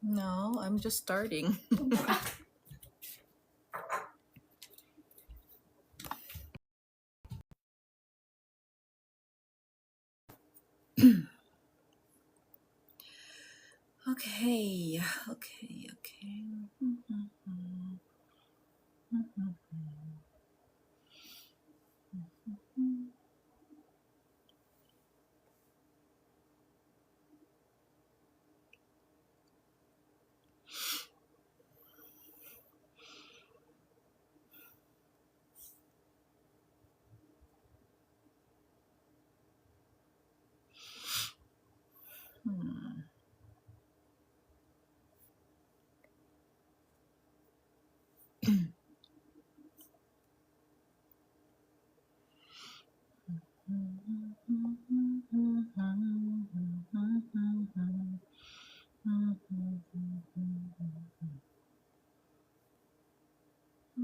No, I'm just starting. Okay, okay.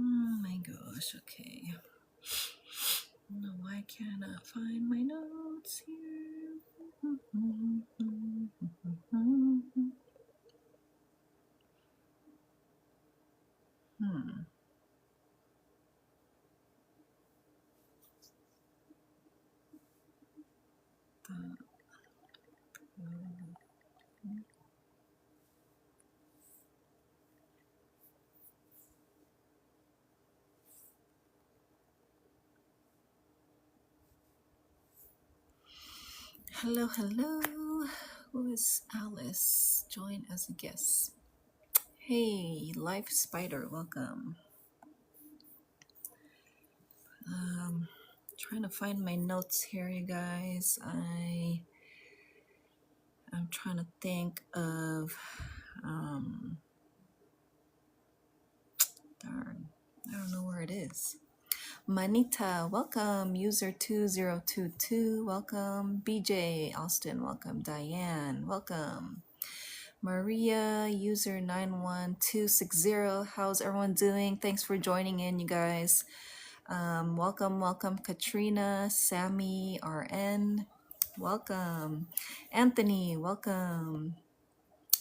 Oh my gosh, okay. No, I cannot find my notes here. Hmm. Hello, hello. Who is Alice? Join as a guest. Hey, Life Spider, welcome. Trying to find my notes here, you guys. I'm trying to think of darn, I don't know where it is. Manita, welcome. User 2022, welcome. BJ Austin, welcome. Diane, welcome. Maria, user 91260. How's everyone doing? Thanks for joining in, you guys. Welcome, Katrina, Sammy, RN, welcome. Anthony, welcome.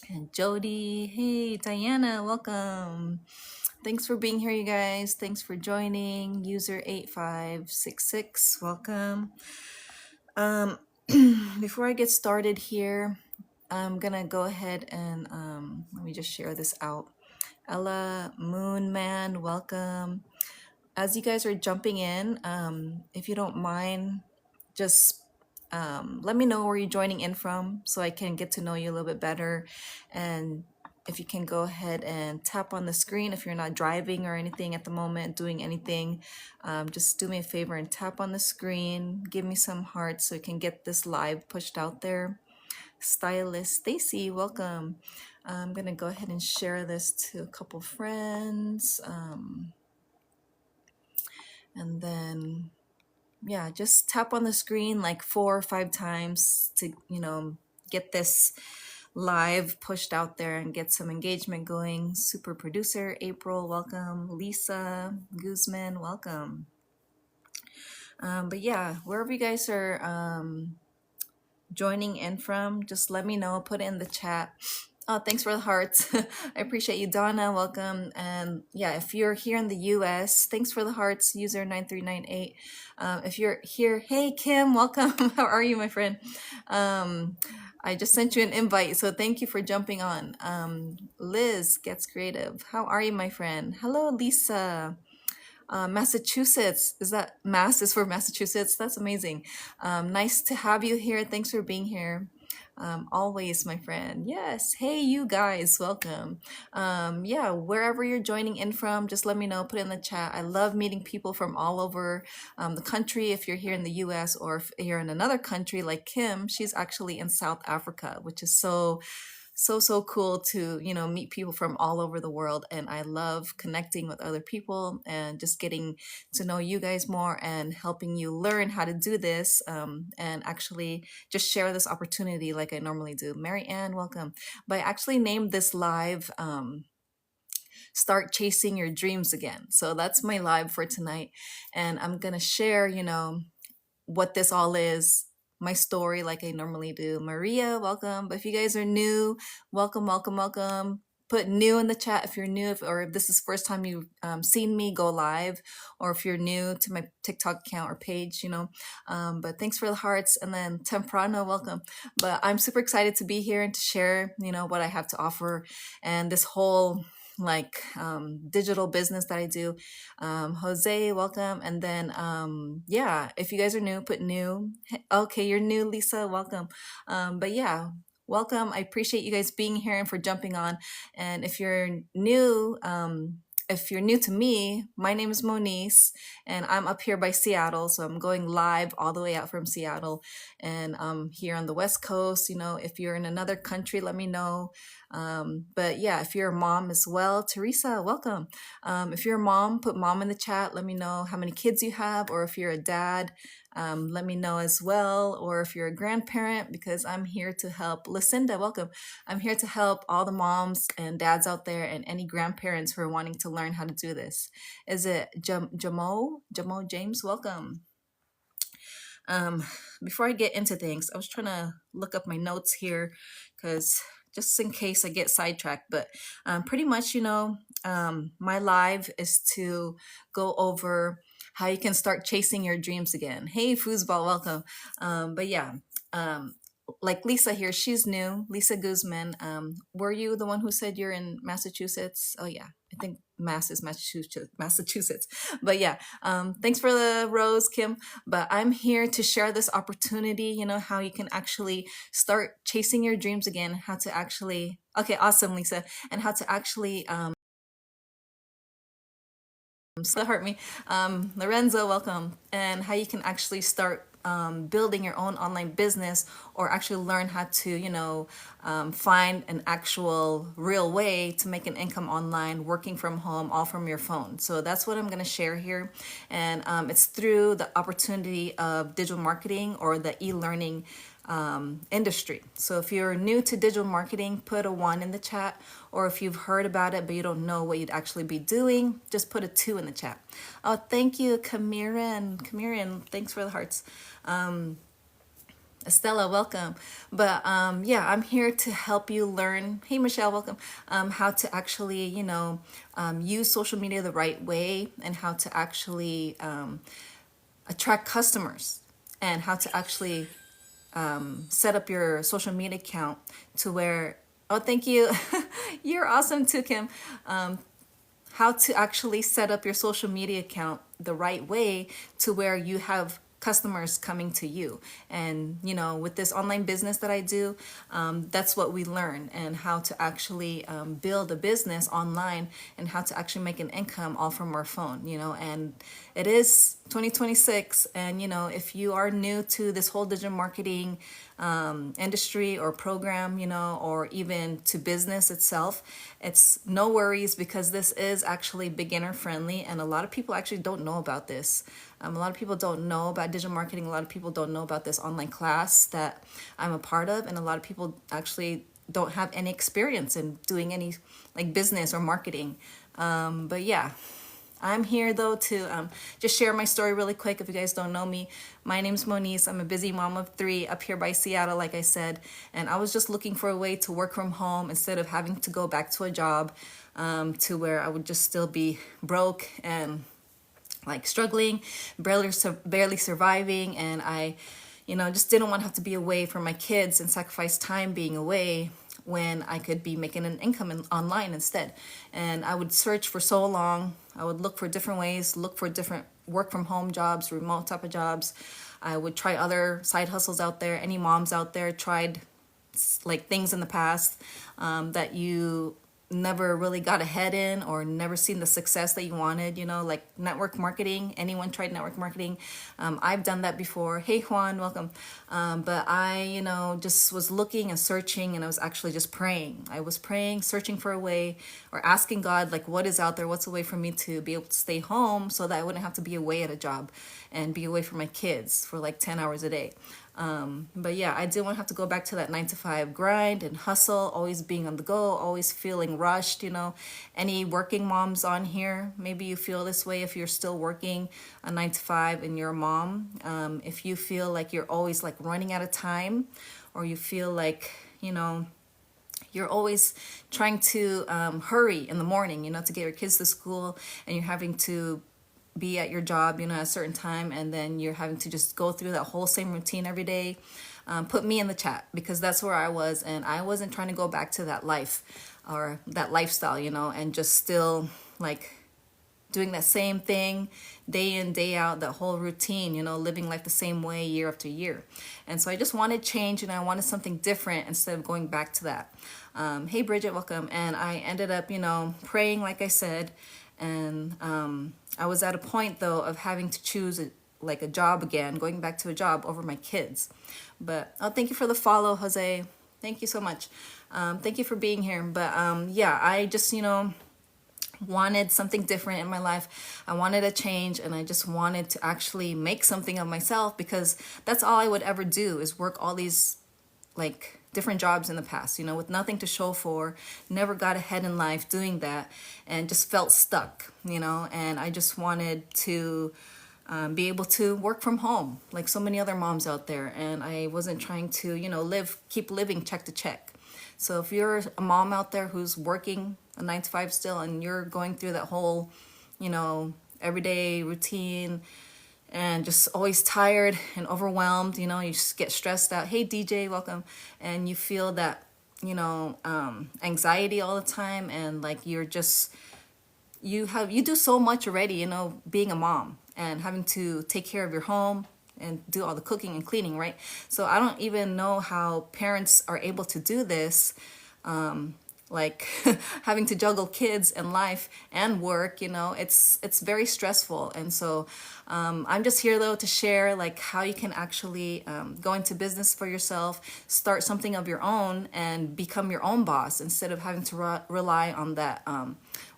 And Jody, hey, Diana, welcome. Thanks for being here, you guys. Thanks for joining. User 8566, welcome. Before I get started here, I'm gonna go ahead and let me just share this out. Ella Moonman, welcome. As you guys are jumping in, if you don't mind, just let me know where you're joining in from so I can get to know you a little bit better. And if you can go ahead and tap on the screen if you're not driving or anything at the moment, doing anything, just do me a favor and tap on the screen, give me some hearts so we can get this live pushed out there. Stylist Stacy, welcome. I'm gonna go ahead and share this to a couple friends. And then yeah, just tap on the screen like 4 or 5 times to get this live pushed out there and get some engagement going. Super producer April, welcome. Lisa Guzman, welcome. But yeah, wherever you guys are joining in from, just let me know, put it in the chat. Oh, thanks for the hearts. I appreciate you, Donna. Welcome. And yeah, if you're here in the US, thanks for the hearts, user 9398. If you're here, hey, Kim, welcome. How are you, my friend? I just sent you an invite, so thank you for jumping on. Liz gets creative. How are you, my friend? Hello, Lisa. Massachusetts. Is that Mass is for Massachusetts? That's amazing. Nice to have you here. Thanks for being here. Always, my friend. Yes. Hey, you guys. Welcome. Yeah, wherever you're joining in from, just let me know. Put it in the chat. I love meeting people from all over the country. If you're here in the US or if you're in another country like Kim, she's actually in South Africa, which is so cool to meet people from all over the world. And I love connecting with other people and just getting to know you guys more and helping you learn how to do this, and actually just share this opportunity like I normally do. Mary Ann, welcome. But I actually named this live Start Chasing Your Dreams Again. So that's my live for tonight, and I'm gonna share what this all is my story like I normally do. Maria, welcome. But if you guys are new, welcome, welcome, welcome. Put new in the chat if you're new, or if this is first time you've seen me go live, or if you're new to my TikTok account or page, but thanks for the hearts. And then Temprano, welcome. But I'm super excited to be here and to share, what I have to offer, and this whole digital business that I do. Jose, welcome. And then yeah, if you guys are new, put new. Okay, you're new, Lisa, welcome. But yeah, welcome. I appreciate you guys being here and for jumping on. And if you're new to me, my name is Monice, and I'm up here by Seattle. So I'm going live all the way out from Seattle, and here on the West Coast. If you're in another country, let me know. But yeah, if you're a mom as well, Teresa, welcome. If you're a mom, put mom in the chat. Let me know how many kids you have, or if you're a dad, let me know as well. Or if you're a grandparent, because I'm here to help. Lucinda, welcome. I'm here to help all the moms and dads out there, and any grandparents who are wanting to learn how to do this. Is it Jamo James? Welcome. Before I get into things, I was trying to look up my notes here, because just in case I get sidetracked. But pretty much, my live is to go over how you can start chasing your dreams again. Hey, Foosball, welcome. But yeah, like Lisa here, she's new. Lisa Guzman. Were you the one who said you're in Massachusetts? Oh yeah, I think Mass is Massachusetts. But yeah, thanks for the rose, Kim. But I'm here to share this opportunity, how you can actually start chasing your dreams again, how to actually, okay, awesome, Lisa, and how to actually, so hurt me. Lorenzo, welcome. And how you can actually start building your own online business, or actually learn how to, find an actual real way to make an income online, working from home, all from your phone. So that's what I'm going to share here. And it's through the opportunity of digital marketing, or the e-learning industry. So if you're new to digital marketing, put a 1 in the chat. Or if you've heard about it but you don't know what you'd actually be doing, just put a 2 in the chat. Oh, thank you, Kamiran, thanks for the hearts. Estella, welcome. But yeah, I'm here to help you learn. Hey, Michelle, welcome. How to actually, use social media the right way, and how to actually attract customers, and how to actually set up your social media account to where, oh, thank you. You're awesome too, Kim. How to actually set up your social media account the right way to where you have customers coming to you. And with this online business that I do, that's what we learn, and how to actually build a business online, and how to actually make an income all from our phone. And it is 2026, and if you are new to this whole digital marketing industry or program, or even to business itself, it's no worries, because this is actually beginner friendly, and a lot of people actually don't know about this. A lot of people don't know about digital marketing. A lot of people don't know about this online class that I'm a part of, and a lot of people actually don't have any experience in doing any business or marketing. But yeah, I'm here though to just share my story really quick. If you guys don't know me, my name's Monice. I'm a busy mom of 3 up here by Seattle, like I said, and I was just looking for a way to work from home instead of having to go back to a job, to where I would just still be broke and struggling, barely surviving. And I just didn't want to have to be away from my kids and sacrifice time being away, when I could be making an income online instead. And I would search for so long. I would look for different ways, look for different work from home jobs, remote type of jobs. I would try other side hustles out there. Any moms out there tried things in the past that you never really got ahead in, or never seen the success that you wanted, like network marketing. Anyone tried network marketing? I've done that before. Hey, Juan, welcome. But I, just was looking and searching, and I was actually just praying. I was praying, searching for a way, or asking God, what is out there? What's a way for me to be able to stay home, so that I wouldn't have to be away at a job and be away from my kids for 10 hours a day. But yeah, I didn't want to have to go back to that 9 to 5 grind and hustle, always being on the go, always feeling rushed. Any working moms on here, maybe you feel this way if you're still working a 9 to 5 and you're a mom. If you feel like you're always like running out of time, or you feel like, you're always trying to hurry in the morning, to get your kids to school, and you're having to be at your job, at a certain time, and then you're having to just go through that whole same routine every day. Put me in the chat, because that's where I was, and I wasn't trying to go back to that life or that lifestyle, and just still like doing that same thing day in, day out, that whole routine, living life the same way year after year. And so I just wanted change, and I wanted something different instead of going back to that. Hey, Bridget, welcome. And I ended up, praying, like I said, and I was at a point, though, of having to choose a job again, going back to a job over my kids. But thank you for the follow, Jose. Thank you so much. Thank you for being here. But yeah, I just, wanted something different in my life. I wanted a change, and I just wanted to actually make something of myself, because that's all I would ever do, is work all these like different jobs in the past, with nothing to show for, never got ahead in life doing that, and just felt stuck, and I just wanted to be able to work from home like so many other moms out there. And I wasn't trying to, keep living check to check. So if you're a mom out there who's working a 9 to 5 still, and you're going through that whole, everyday routine, and just always tired and overwhelmed, you just get stressed out. Hey, DJ, welcome. And you feel that, anxiety all the time, and like you're just, you do so much already, being a mom and having to take care of your home and do all the cooking and cleaning, right? So I don't even know how parents are able to do this, like having to juggle kids and life and work. It's very stressful. And so I'm just here, though, to share like how you can actually go into business for yourself, start something of your own, and become your own boss, instead of having to rely on that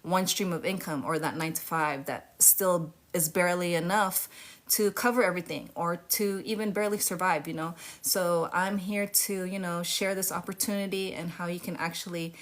one stream of income, or that 9 to 5 that still is barely enough to cover everything, or to even barely survive. So I'm here to, share this opportunity, and how you can actually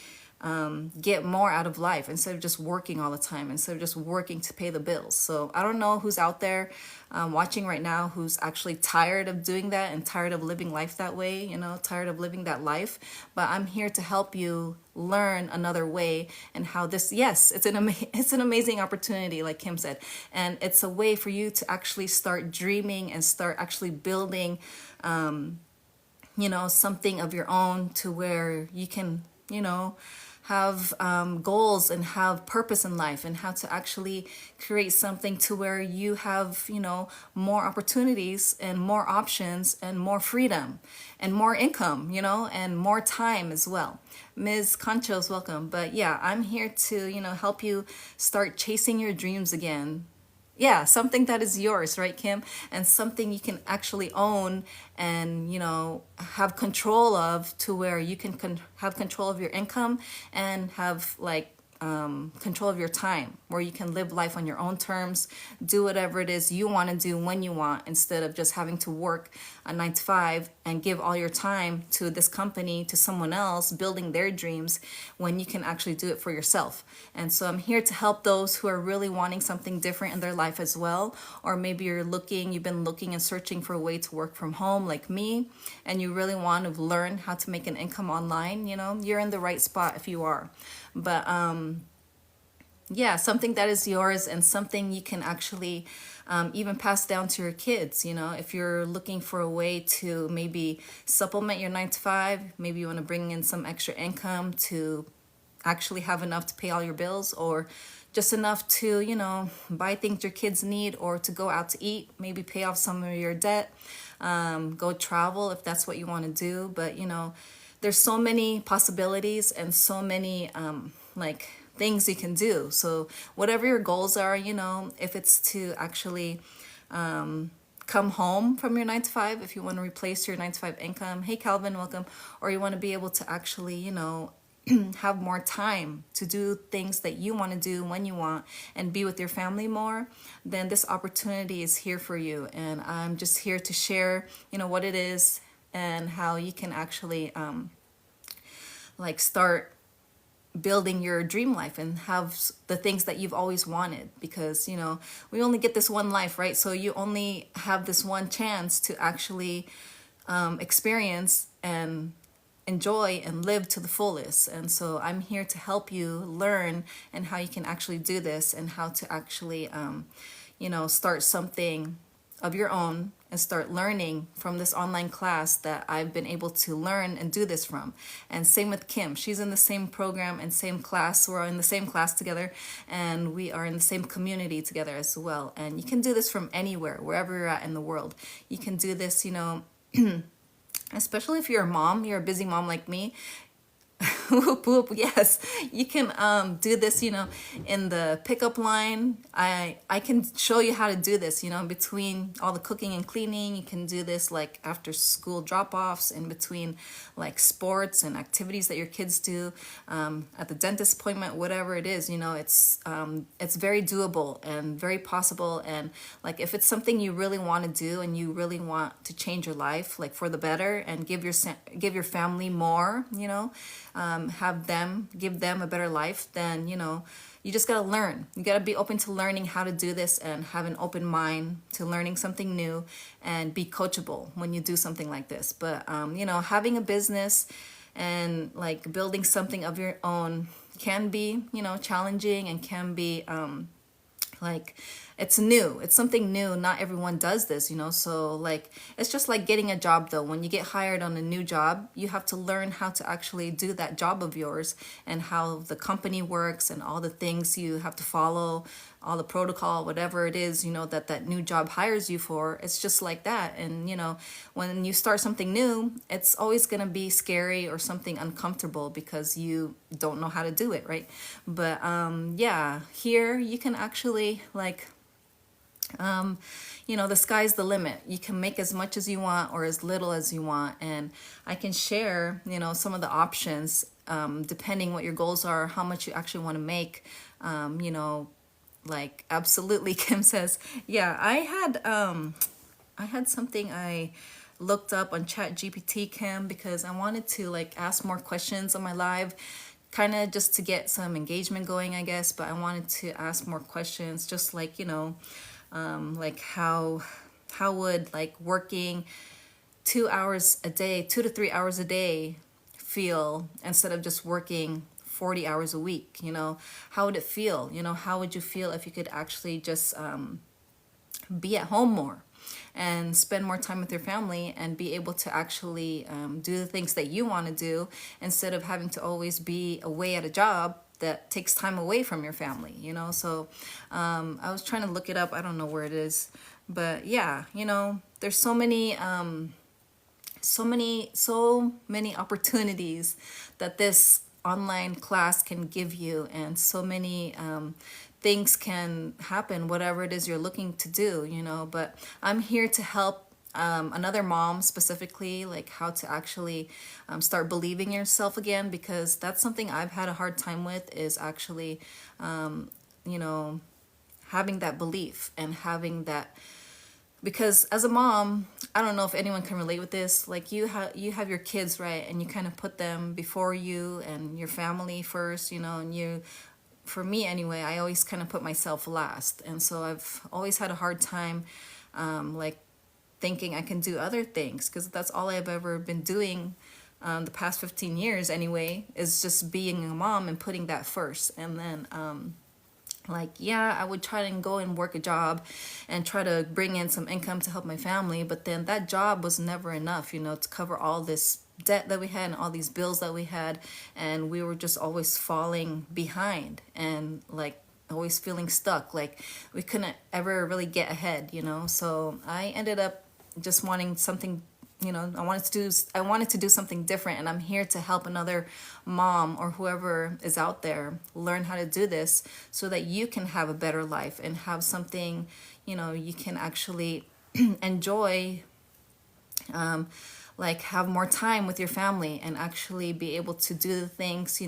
get more out of life, instead of just working all the time, instead of just working to pay the bills. So I don't know who's out there watching right now who's actually tired of doing that, and tired of living life that way, tired of living that life. But I'm here to help you learn another way, and how this, yes, it's an amazing opportunity, like Kim said, and it's a way for you to actually start dreaming, and start actually building something of your own, to where you can have goals and have purpose in life, and how to actually create something to where you have more opportunities, and more options, and more freedom, and more income, and more time as well. Ms. Conchos, welcome. But yeah, I'm here to help you start chasing your dreams again. Yeah, something that is yours, right, Kim? And something you can actually own, and have control of, to where you can have control of your income, and have like control of your time, where you can live life on your own terms, do whatever it is you want to do when you want, instead of just having to work a 9 to 5 and give all your time to this company, to someone else building their dreams, when you can actually do it for yourself. And so I'm here to help those who are really wanting something different in their life as well. Or maybe you've been looking and searching for a way to work from home, like me, and you really want to learn how to make an income online. You're in the right spot if you are. But yeah, something that is yours, and something you can actually even pass down to your kids. If you're looking for a way to maybe supplement your 9 to 5, maybe you want to bring in some extra income to actually have enough to pay all your bills, or just enough to buy things your kids need, or to go out to eat, maybe pay off some of your debt, go travel if that's what you want to do. But there's so many possibilities, and so many like things you can do. So whatever your goals are, if it's to actually come home from your 9 to 5, if you want to replace your 9 to 5 income, hey Calvin, welcome. Or you want to be able to actually have more time to do things that you want to do when you want and be with your family more, then this opportunity is here for you. And I'm just here to share, what it is and how you can actually like start building your dream life and have the things that you've always wanted, because we only get this one life, right? So you only have this one chance to actually experience and enjoy and live to the fullest. And so I'm here to help you learn and how you can actually do this, and how to actually start something of your own and start learning from this online class that I've been able to learn and do this from. And same with Kim. She's in the same program and same class. We're in the same class together, and we are in the same community together as well. And you can do this from anywhere, wherever you're at in the world. You can do this, especially if you're a mom, you're a busy mom like me. Whoop, whoop, yes, you can do this, in the pickup line. I can show you how to do this, in between all the cooking and cleaning. You can do this like after school drop-offs, in between like sports and activities that your kids do, at the dentist appointment, whatever it is. It's very doable and very possible. And like if it's something you really want to do and you really want to change your life like for the better, and give your family more, give them a better life, then you just gotta learn. You gotta be open to learning how to do this, and have an open mind to learning something new, and be coachable when you do something like this. But having a business and like building something of your own can be challenging, and can be like it's new, it's something new. Not everyone does this, so like it's just like getting a job though. When you get hired on a new job, you have to learn how to actually do that job of yours, and how the company works, and all the things you have to follow, all the protocol, whatever it is, that new job hires you for. It's just like that. And when you start something new, it's always going to be scary or something uncomfortable, because you don't know how to do it, right? But yeah, here you can actually like the sky's the limit. You can make as much as you want or as little as you want. And I can share, some of the options, depending what your goals are, how much you actually want to make. Like absolutely, Kim says, yeah, I had something I looked up on Chat GPT, Kim, because I wanted to like ask more questions on my live, kind of just to get some engagement going, I guess. But I wanted to ask more questions, just like like how would like working 2 hours a day, 2 to 3 hours a day feel, instead of just working 40 hours a week? How would it feel? How would you feel if you could actually just be at home more and spend more time with your family, and be able to actually do the things that you want to do, instead of having to always be away at a job that takes time away from your family? So I was trying to look it up. I don't know where it is, but yeah, there's so many opportunities that this online class can give you, and so many things can happen, whatever it is you're looking to do. But I'm here to help another mom specifically, like how to actually start believing yourself again, because that's something I've had a hard time with, is actually having that belief, and having that, because as a mom, I don't know if anyone can relate with this, like you have your kids, right? And you kind of put them before you and your family first, and for me anyway, I always kind of put myself last. And so I've always had a hard time like thinking I can do other things, because that's all I've ever been doing the past 15 years anyway, is just being a mom and putting that first. And then like, yeah, I would try and go and work a job and try to bring in some income to help my family, but then that job was never enough, to cover all this debt that we had and all these bills that we had, and we were just always falling behind, and like always feeling stuck, like we couldn't ever really get ahead. So I ended up just wanting something, I wanted to do something different, and I'm here to help another mom or whoever is out there learn how to do this, so that you can have a better life and have something, you can actually enjoy, like have more time with your family and actually be able to do the things,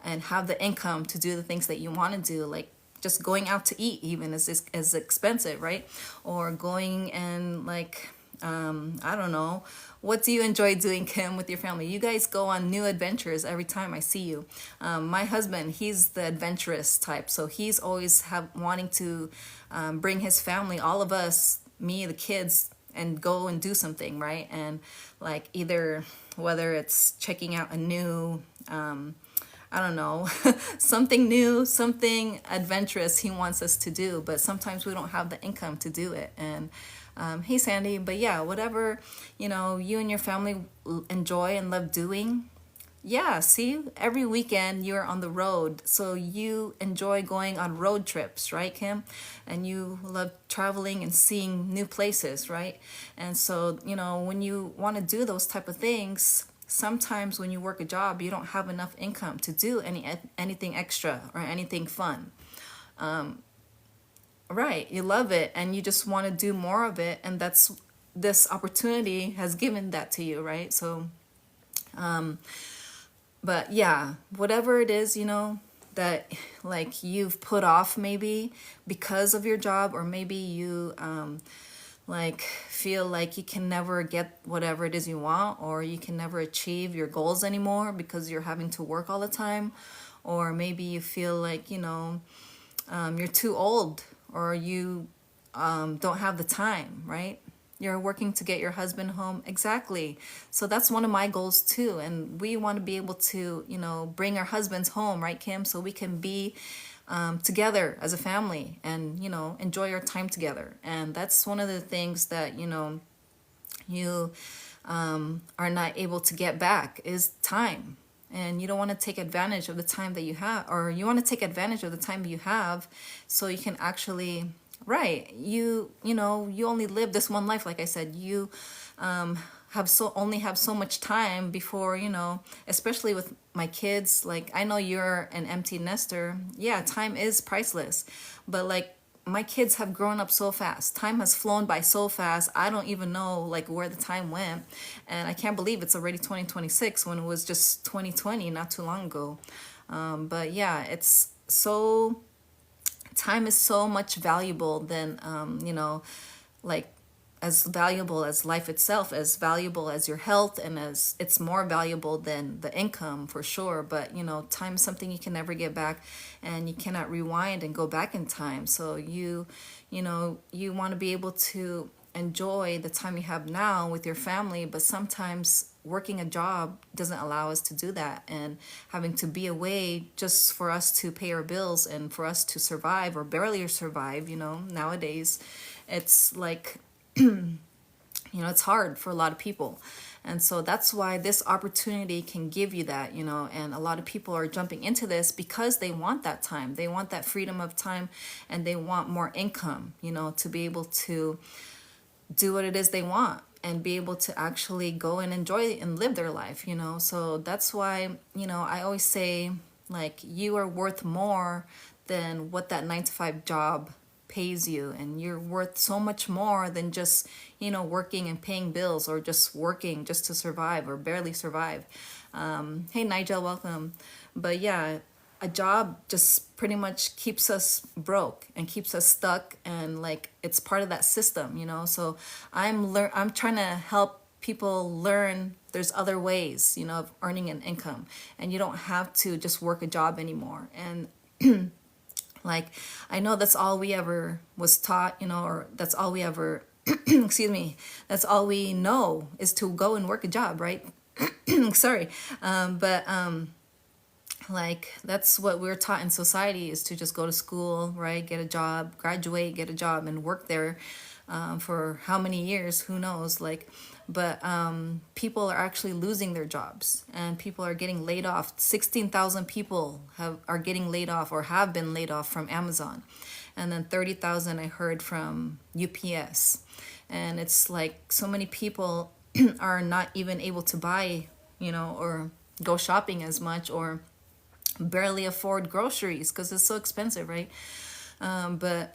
and have the income to do the things that you want to do, like just going out to eat even is expensive, right? Or going and like, I don't know, what do you enjoy doing, Kim, with your family? You guys go on new adventures every time I see you. My husband, he's the adventurous type, so he's always wanting to bring his family, all of us, me, the kids, and go and do something, right? And like either whether it's checking out a new I don't know, something new, something adventurous he wants us to do, but sometimes we don't have the income to do it. And hey, Sandy, but yeah, whatever, you and your family enjoy and love doing. Yeah, see, every weekend you're on the road, so you enjoy going on road trips, right, Kim? And you love traveling and seeing new places, right? And so, when you want to do those type of things, sometimes when you work a job, you don't have enough income to do anything extra or anything fun. Right, you love it and you just want to do more of it, and this opportunity has given that to you, right? So but yeah, whatever it is, that like you've put off maybe because of your job, or maybe you like feel like you can never get whatever it is you want, or you can never achieve your goals anymore because you're having to work all the time, or maybe you feel like you're too old, or you don't have the time, right? You're working to get your husband home. Exactly. So that's one of my goals too. And we want to be able to, bring our husbands home, right, Kim? So we can be together as a family and, enjoy our time together. And that's one of the things that, you are not able to get back is time. And you don't want to take advantage of the time that you have, or you want to take advantage of the time you have so you can actually, right, you only live this one life. Like I said, you only have so much time before, especially with my kids. Like, I know you're an empty nester. Yeah, time is priceless, but like my kids have grown up so fast. Time has flown by so fast. I don't even know like where the time went. And I can't believe it's already 2026 when it was just 2020 not too long ago. But yeah, time is so much valuable than, like as valuable as life itself, as valuable as your health, and as it's more valuable than the income for sure. But time is something you can never get back, and you cannot rewind and go back in time. So you want to be able to enjoy the time you have now with your family, but sometimes working a job doesn't allow us to do that, and having to be away just for us to pay our bills and for us to survive or barely survive, nowadays it's like it's hard for a lot of people. And so that's why this opportunity can give you that, and a lot of people are jumping into this because they want that time. They want that freedom of time, and they want more income, to be able to do what it is they want and be able to actually go and enjoy and live their life, So that's why, I always say, like, you are worth more than what that 9 to 5 job pays you, and you're worth so much more than just working and paying bills, or just working just to survive or barely survive. Hey, Nigel, welcome. But yeah, a job just pretty much keeps us broke and keeps us stuck, and like it's part of that system, So I'm trying to help people learn there's other ways, of earning an income, and you don't have to just work a job anymore. And like, I know that's all we ever was taught, or that's all we ever, excuse me, that's all we know is to go and work a job, right? Sorry. But like, that's what we're taught in society, is to just go to school, right? Get a job, graduate, get a job, and work there for how many years, who knows, like, but people are actually losing their jobs, and people are getting laid off. 16,000 people are getting laid off, or have been laid off, from Amazon, and then 30,000 I heard from UPS. And it's like so many people are not even able to buy, or go shopping as much, or barely afford groceries because it's so expensive, right? But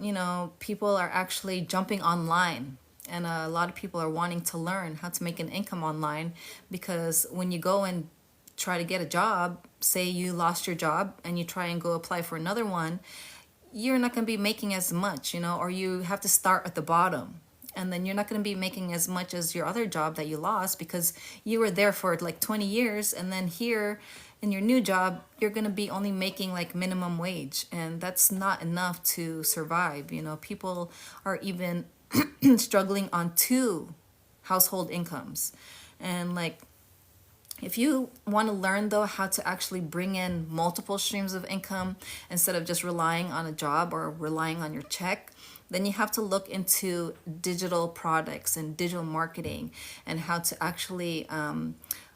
people are actually jumping online And a lot of people are wanting to learn how to make an income online, because when you go and try to get a job, say you lost your job and you try and go apply for another one, you're not going to be making as much, or you have to start at the bottom. And then you're not going to be making as much as your other job that you lost, because you were there for like 20 years. And then here in your new job, you're going to be only making like minimum wage. And that's not enough to survive. People are even struggling on two household incomes. And like, if you want to learn though how to actually bring in multiple streams of income instead of just relying on a job or relying on your check, then you have to look into digital products and digital marketing, and how to actually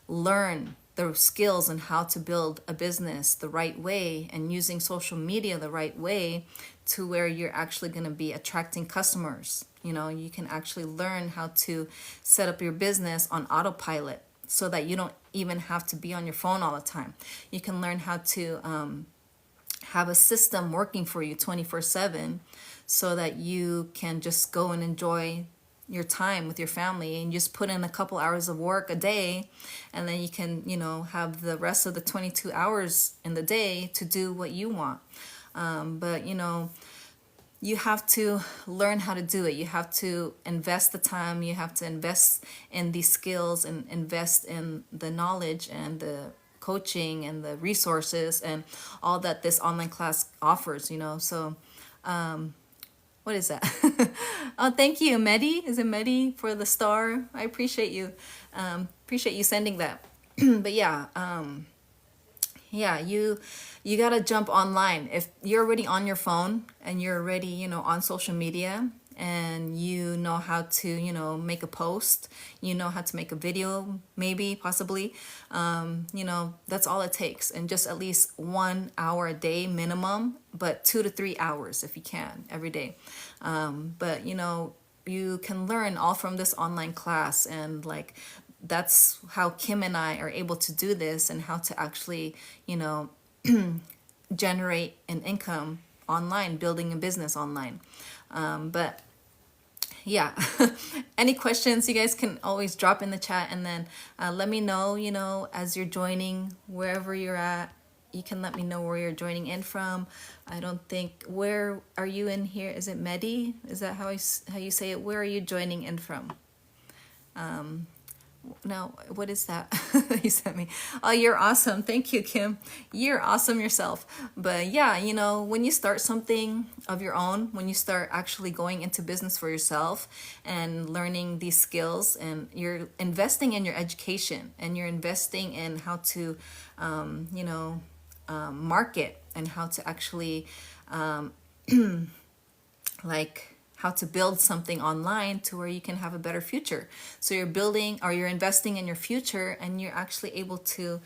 learn the skills and how to build a business the right way, and using social media the right way, to where you're actually going to be attracting customers. You can actually learn how to set up your business on autopilot, so that you don't even have to be on your phone all the time. You can learn how to have a system working for you 24/7, so that you can just go and enjoy your time with your family, and just put in a couple hours of work a day, and then you can have the rest of the 22 hours in the day to do what you want. But you have to learn how to do it. You have to invest the time, you have to invest in these skills, and invest in the knowledge and the coaching and the resources and all that this online class offers. So what is that? Oh, thank you, Medi. Is it Medi for the star? I appreciate you. Appreciate you sending that. But yeah, you gotta jump online. If you're already on your phone and you're already on social media, and you know how to make a post, how to make a video, maybe possibly, that's all it takes. And just at least 1 hour a day minimum, but 2 to 3 hours if you can every day. But you can learn all from this online class. And like, that's how Kim and I are able to do this, and how to actually generate an income online, building a business online. But yeah, any questions you guys can always drop in the chat, and then let me know, as you're joining, wherever you're at. You can let me know where you're joining in from. I don't think, where are you in here? Is it Medi? Is that how you say it? Where are you joining in from? No, what is that you sent me? Oh, you're awesome. Thank you, Kim. You're awesome yourself. But yeah, when you start something of your own, when you start actually going into business for yourself and learning these skills, and you're investing in your education, and you're investing in how to, market, and how to actually, like, how to build something online to where you can have a better future. So you're building, or you're investing in your future, and you're actually able to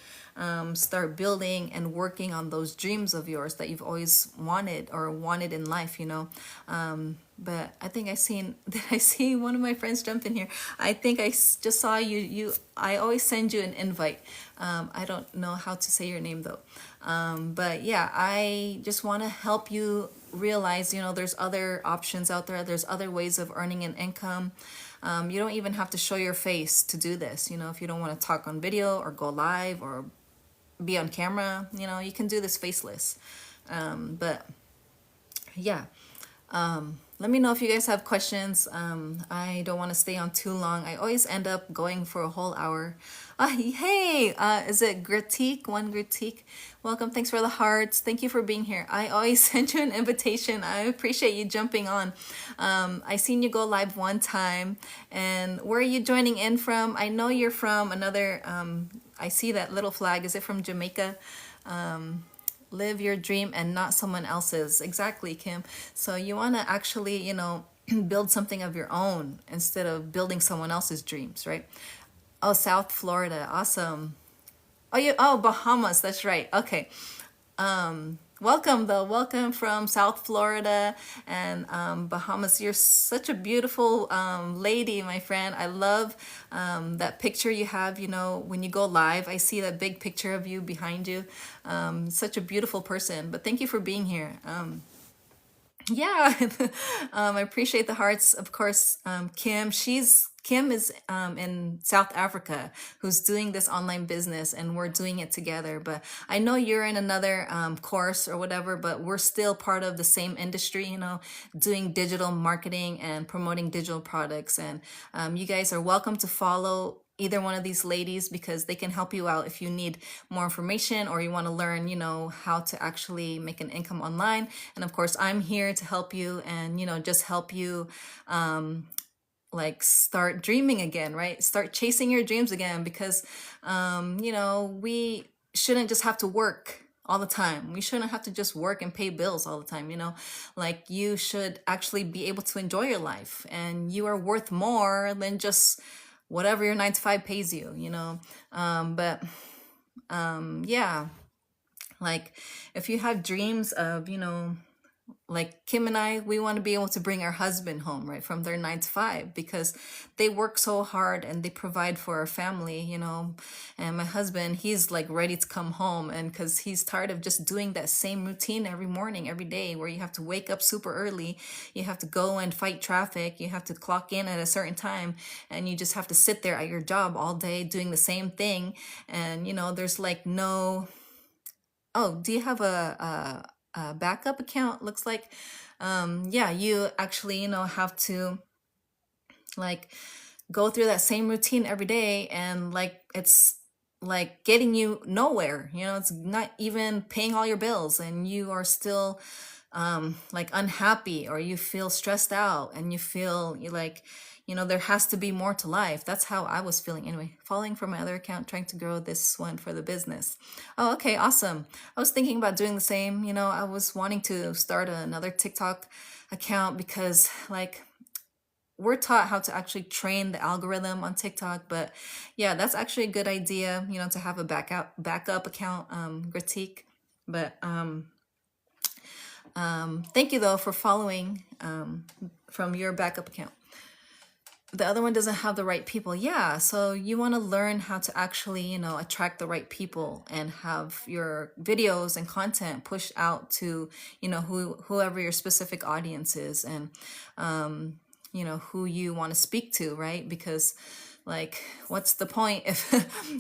start building and working on those dreams of yours that you've always wanted in life. But I think did I see one of my friends jump in here? I think I just saw you. I always send you an invite. I don't know how to say your name though. But yeah, I just want to help you realize, there's other options out there. There's other ways of earning an income. You don't even have to show your face to do this. If you don't want to talk on video or go live or be on camera, you can do this faceless. But yeah, let me know if you guys have questions. I don't want to stay on too long. I always end up going for a whole hour. Hey, is it Gratique? One Gratique. Welcome. Thanks for the hearts. Thank you for being here. I always send you an invitation. I appreciate you jumping on. I seen you go live one time. And where are you joining in from? I know you're from another, I see that little flag. Is it from Jamaica? Live your dream and not someone else's. Exactly, Kim. So you want to actually, build something of your own instead of building someone else's dreams, right? Oh, South Florida. Awesome. Oh, Bahamas. That's right. Okay. Welcome from South Florida and Bahamas. You're such a beautiful lady, my friend. I love that picture you have, when you go live. I see that big picture of you behind you. Such a beautiful person. But thank you for being here. Yeah, I appreciate the hearts. Of course, Kim is in South Africa, who's doing this online business, and we're doing it together. But I know you're in another course or whatever, but we're still part of the same industry, doing digital marketing and promoting digital products. And you guys are welcome to follow either one of these ladies because they can help you out if you need more information or you want to learn, how to actually make an income online. And of course, I'm here to help you and, just help you like start dreaming again, right? Start chasing your dreams again because, we shouldn't just have to work all the time. We shouldn't have to just work and pay bills all the time, like you should actually be able to enjoy your life and you are worth more than just whatever your 9 to 5 pays you, but yeah, like if you have dreams of, like Kim and I, we want to be able to bring our husband home, right, from their 9 to 5 because they work so hard and they provide for our family, And my husband, he's like ready to come home, and because he's tired of just doing that same routine every morning, every day, where you have to wake up super early, you have to go and fight traffic, you have to clock in at a certain time, and you just have to sit there at your job all day doing the same thing. And, there's like no. Oh, do you have a backup account? Looks like, yeah, you actually, have to like go through that same routine every day, and like it's like getting you nowhere. It's not even paying all your bills, and you are still like unhappy, or you feel stressed out, and you feel like, there has to be more to life. That's how I was feeling anyway. Following from my other account, trying to grow this one for the business. Oh, okay, awesome. I was thinking about doing the same. I was wanting to start another TikTok account because, like, we're taught how to actually train the algorithm on TikTok, but yeah, that's actually a good idea, to have a backup account, critique. But thank you though for following from your backup account. The other one doesn't have the right people. Yeah, so you want to learn how to actually, attract the right people and have your videos and content pushed out to, whoever your specific audience is, and who you want to speak to, right? Because, like, what's the point if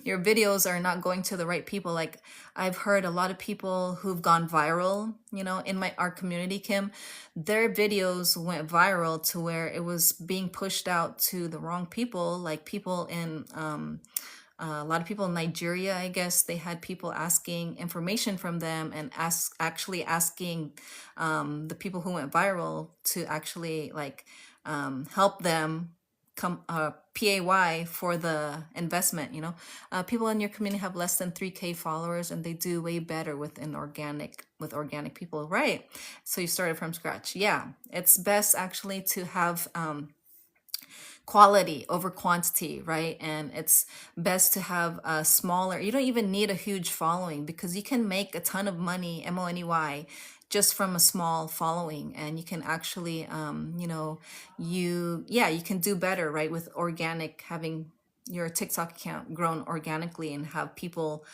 your videos are not going to the right people? Like, I've heard a lot of people who've gone viral, in our community, Kim, their videos went viral to where it was being pushed out to the wrong people, like people in a lot of people in Nigeria. I guess they had people asking information from them and actually asking the people who went viral to actually like help them come pay for the investment. People in your community have less than 3K followers, and they do way better with organic people, right? So you started from scratch. Yeah, it's best actually to have quality over quantity, right? And it's best to have a smaller, you don't even need a huge following, because you can make a ton of money, money, just from a small following. And you can actually you can do better, right, with organic, having your TikTok account grown organically and have people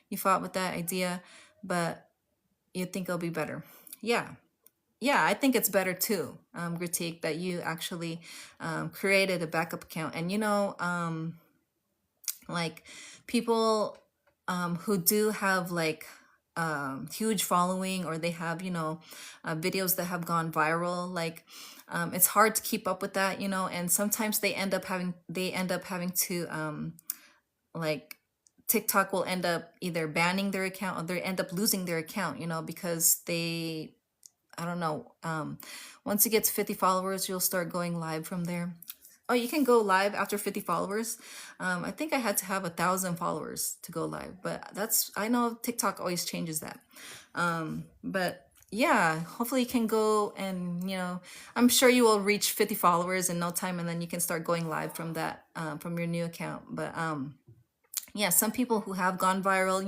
you fought with that idea, but you think it'll be better. Yeah. Yeah, I think it's better too, Critique, that you actually created a backup account. And like people who do have like huge following, or they have videos that have gone viral, like it's hard to keep up with that, and sometimes they end up having to like TikTok will end up either banning their account, or they end up losing their account, because they, I don't know. Once you get to 50 followers, you'll start going live from there. Oh, you can go live after 50 followers. I think I had to have 1,000 followers to go live, but I know TikTok always changes that. But yeah, hopefully you can go, and I'm sure you will reach 50 followers in no time, and then you can start going live from that, from your new account. But yeah, some people who have gone viral,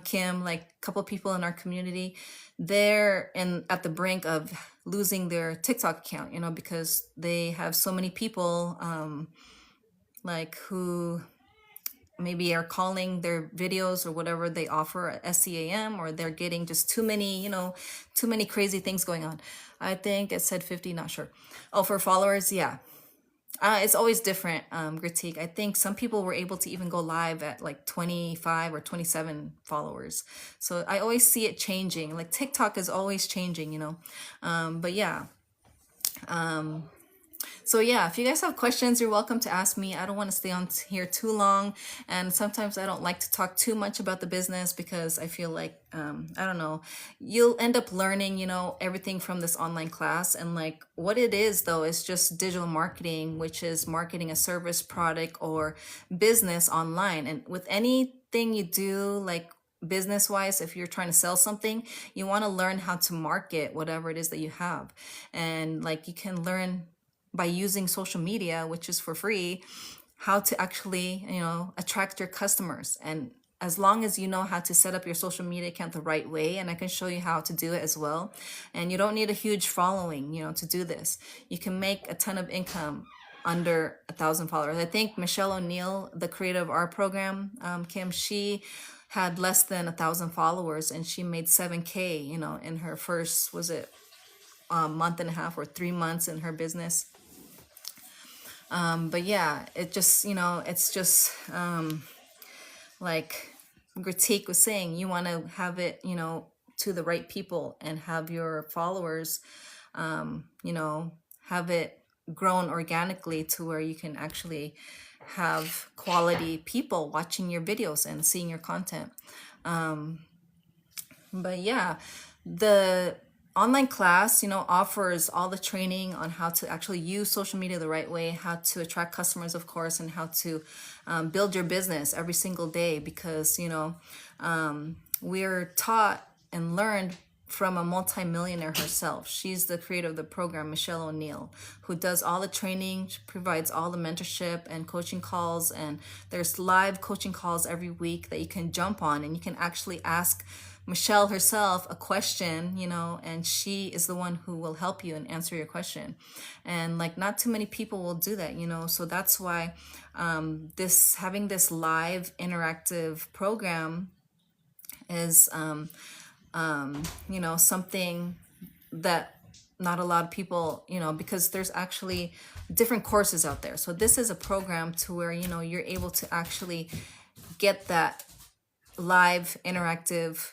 Kim, like a couple people in our community, they're at the brink of losing their TikTok account, because they have so many people like who maybe are calling their videos or whatever they offer at SCAM, or they're getting just too many, too many crazy things going on. I think it said 50, not sure. Oh, for followers, yeah. It's always different, critique. I think some people were able to even go live at like 25 or 27 followers. So I always see it changing. Like TikTok is always changing, But yeah, so yeah, if you guys have questions, you're welcome to ask me. I don't want to stay on here too long, and sometimes I don't like to talk too much about the business because I feel like I don't know, you'll end up learning, everything from this online class. And like what it is though is just digital marketing, which is marketing a service, product, or business online. And with anything you do, like business wise, if you're trying to sell something, you want to learn how to market whatever it is that you have. And like you can learn by using social media, which is for free, how to actually, attract your customers. And as long as you know how to set up your social media account the right way, and I can show you how to do it as well. And you don't need a huge following, to do this. You can make a ton of income under 1,000 followers. I think Michelle O'Neill, the creator of our program, Kim, she had less than 1,000 followers, and she made 7K, in her first, was it a month and a half or 3 months in her business. But yeah, it just, it's just like Critique was saying, you want to have it, to the right people and have your followers, have it grown organically to where you can actually have quality people watching your videos and seeing your content. But yeah, the online class, offers all the training on how to actually use social media the right way, how to attract customers, of course, and how to build your business every single day. Because, we're taught and learned from a multimillionaire herself. She's the creator of the program, Michelle O'Neill, who does all the training, provides all the mentorship and coaching calls. And there's live coaching calls every week that you can jump on, and you can actually ask Michelle herself a question, and she is the one who will help you and answer your question. And like not too many people will do that, so that's why having this live interactive program is something that not a lot of people, because there's actually different courses out there. So this is a program to where, you're able to actually get that live interactive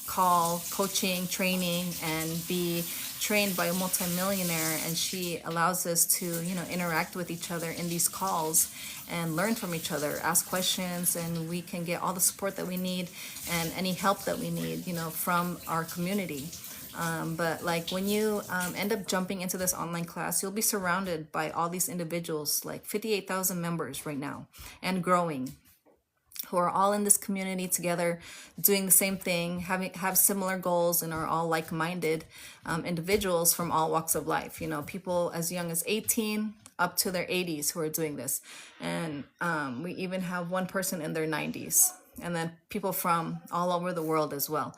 call, coaching, training, and be trained by a multimillionaire. And she allows us to, interact with each other in these calls and learn from each other, ask questions, and we can get all the support that we need and any help that we need, from our community. But like when you end up jumping into this online class, you'll be surrounded by all these individuals, like 58,000 members right now and growing, who are all in this community together, doing the same thing, have similar goals, and are all like-minded individuals from all walks of life. People as young as 18 up to their 80s who are doing this. And we even have one person in their 90s. And then people from all over the world as well.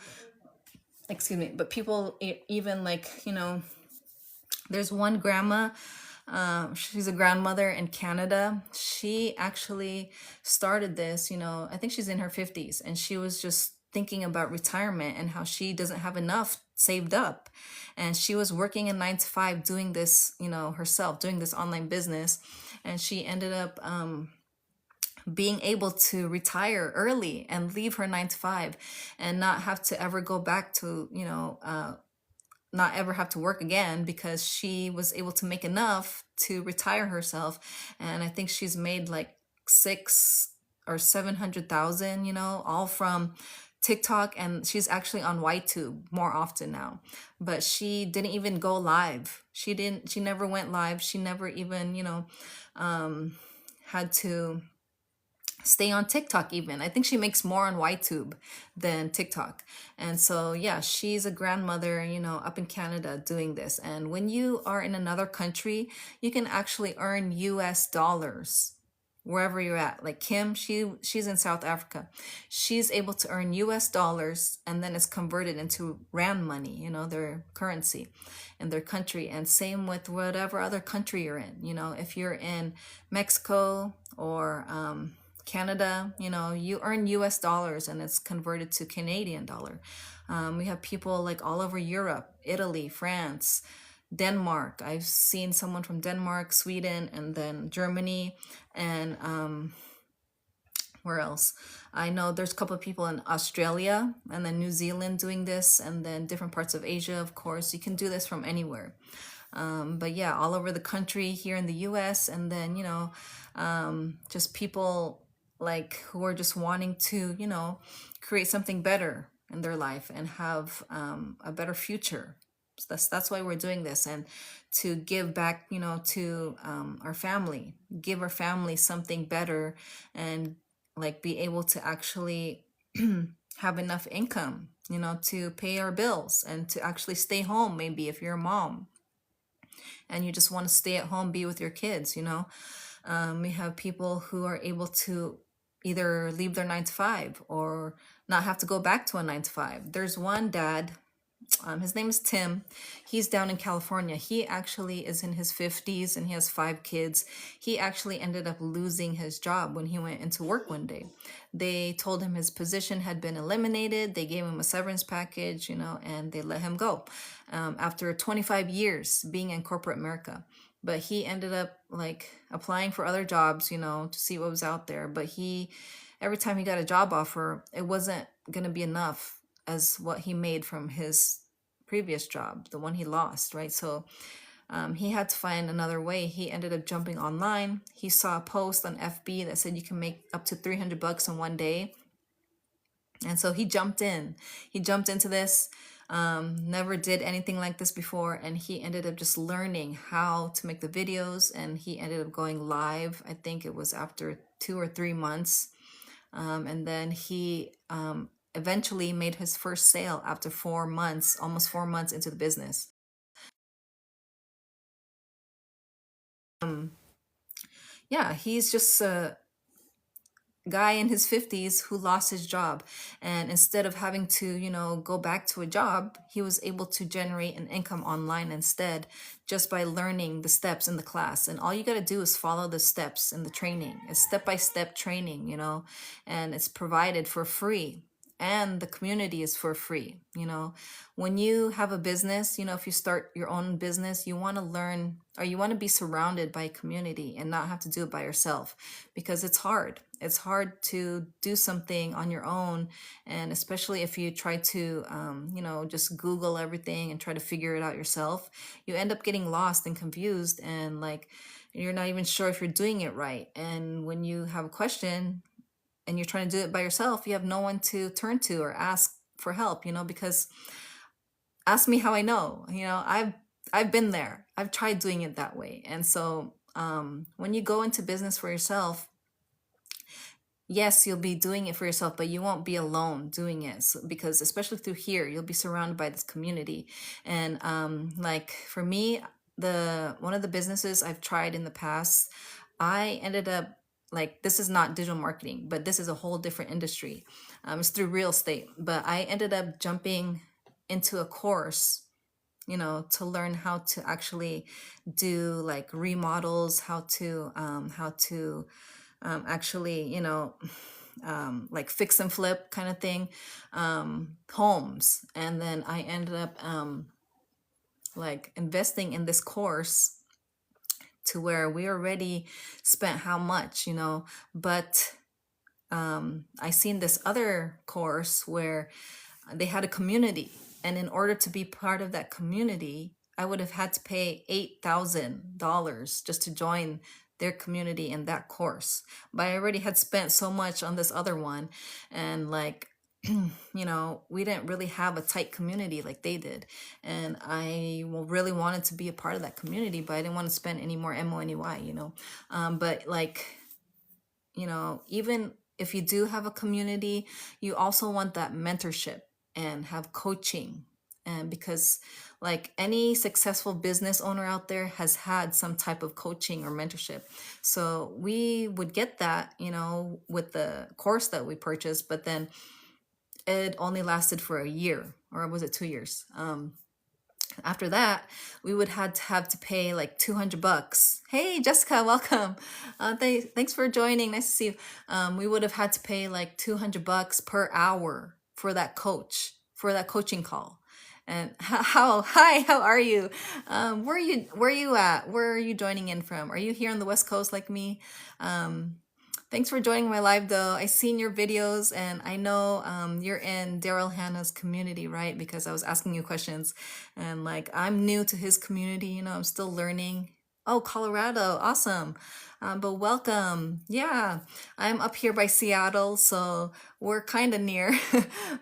Excuse me. But people even like, there's one grandma. She's a grandmother in Canada. She actually started this, I think she's in her 50s, and she was just thinking about retirement and how she doesn't have enough saved up. And she was working a 9 to 5 doing this, herself, doing this online business. And she ended up being able to retire early and leave her 9 to 5 and not have to ever go back to, not ever have to work again, because she was able to make enough to retire herself. And I think she's made like 6 or 700,000, all from TikTok. And she's actually on YTube more often now. But she didn't even go live. She never went live. She never even, had to stay on TikTok even. I think she makes more on YTube than TikTok. And so, yeah, she's a grandmother, up in Canada doing this. And when you are in another country, you can actually earn US dollars wherever you're at. Like Kim, she's in South Africa. She's able to earn US dollars, and then it's converted into Rand money, their currency in their country. And same with whatever other country you're in. If you're in Mexico or Canada, you know, you earn US dollars and it's converted to Canadian dollar. We have people like all over Europe, Italy, France, Denmark. I've seen someone from Denmark, Sweden, and then Germany, and where else? I know there's a couple of people in Australia and then New Zealand doing this, and then different parts of Asia, of course. You can do this from anywhere. But yeah, all over the country here in the US, and then, you know, just people like who are just wanting to, you know, create something better in their life and have a better future. So that's why we're doing this, and to give back, you know, to our family, give our family something better, and like be able to actually have enough income, you know, to pay our bills and to actually stay home. Maybe if you're a mom and you just want to stay at home, be with your kids, you know. We have people who are able to either leave their 9 to 5 or not have to go back to a 9 to 5. There's one dad, his name is Tim. He's down in California. He actually is in his 50s and he has 5 kids. He actually ended up losing his job when he went into work one day. They told him his position had been eliminated. They gave him a severance package, you know, and they let him go after 25 years being in corporate America. But he ended up like applying for other jobs, you know, to see what was out there. But every time he got a job offer, it wasn't going to be enough as what he made from his previous job, the one he lost, right? So he had to find another way. He ended up jumping online. He saw a post on FB that said you can make up to $300 in one day. And so he jumped in. He jumped into this, never did anything like this before. And he ended up just learning how to make the videos. And he ended up going live. I think it was after 2 or 3 months. And then he eventually made his first sale after 4 months, almost 4 months into the business. Yeah, he's just a guy in his 50s who lost his job. And instead of having to, you know, go back to a job, he was able to generate an income online instead, just by learning the steps in the class. And all you got to do is follow the steps in the training. It's step-by-step training, you know, and it's provided for free. And the community is for free. You know, when you have a business, you know, if you start your own business, you want to learn, or you want to be surrounded by a community and not have to do it by yourself, because it's hard. It's hard to do something on your own. And especially if you try to, you know, just Google everything and try to figure it out yourself, you end up getting lost and confused, and like, you're not even sure if you're doing it right. And when you have a question, and you're trying to do it by yourself, you have no one to turn to or ask for help, you know, because ask me how I know, you know, I've been there. I've tried doing it that way. And so when you go into business for yourself, yes, you'll be doing it for yourself, but you won't be alone doing it. So, because especially through here, you'll be surrounded by this community. And like for me, one of the businesses I've tried in the past, I ended up, like, this is not digital marketing, but this is a whole different industry. It's through real estate, but I ended up jumping into a course, you know, to learn how to actually do like remodels, how to actually, you know, like fix and flip kind of thing, homes. And then I ended up like investing in this course to where we already spent how much, you know, but I seen this other course where they had a community, and in order to be part of that community, I would have had to pay $8,000 just to join their community in that course. But I already had spent so much on this other one, and like, you know, we didn't really have a tight community like they did. And I really wanted to be a part of that community, but I didn't want to spend any more money, you know. But like, you know, even if you do have a community, you also want that mentorship and have coaching. And because like any successful business owner out there has had some type of coaching or mentorship. So we would get that, you know, with the course that we purchased, but then it only lasted for a year, or was it 2 years? After that, we would have to pay like $200. Hey, Jessica, welcome. Thanks for joining. Nice to see you. We would have had to pay like $200 per hour for that for that coaching call. And hi, how are you? Where are you at? Where are you joining in from? Are you here on the West Coast like me? Um, Thanks for joining my live though. I seen your videos and I know you're in Daryl Hannah's community, right? Because I was asking you questions and like I'm new to his community, I'm still learning. Oh, Colorado, awesome. But welcome. Yeah, I'm up here by Seattle, so we're kind of near.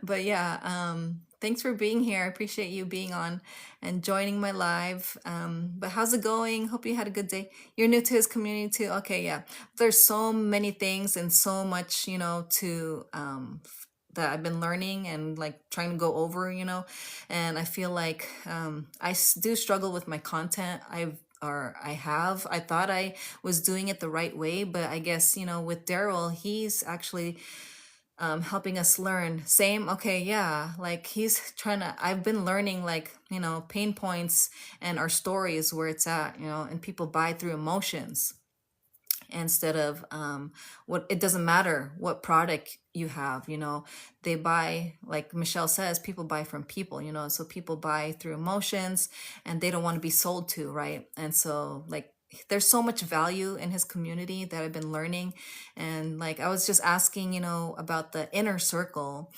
But yeah, thanks for being here. I appreciate you being on and joining my live. But how's it going? Hope you had a good day. You're new to his community too. Okay, yeah. There's so many things and so much, to that I've been learning and like trying to go over, and I feel like do struggle with my content. I thought I was doing it the right way, but I guess, with Daryl, he's actually helping us learn. Same, okay, yeah, like I've been learning like, pain points and our stories where it's at, and people buy through emotions instead of what it doesn't matter what product you have, they buy, like Michelle says, people buy from people, so people buy through emotions and they don't want to be sold to, right? And so like there's so much value in his community that I've been learning. And like I was just asking, about the inner circle,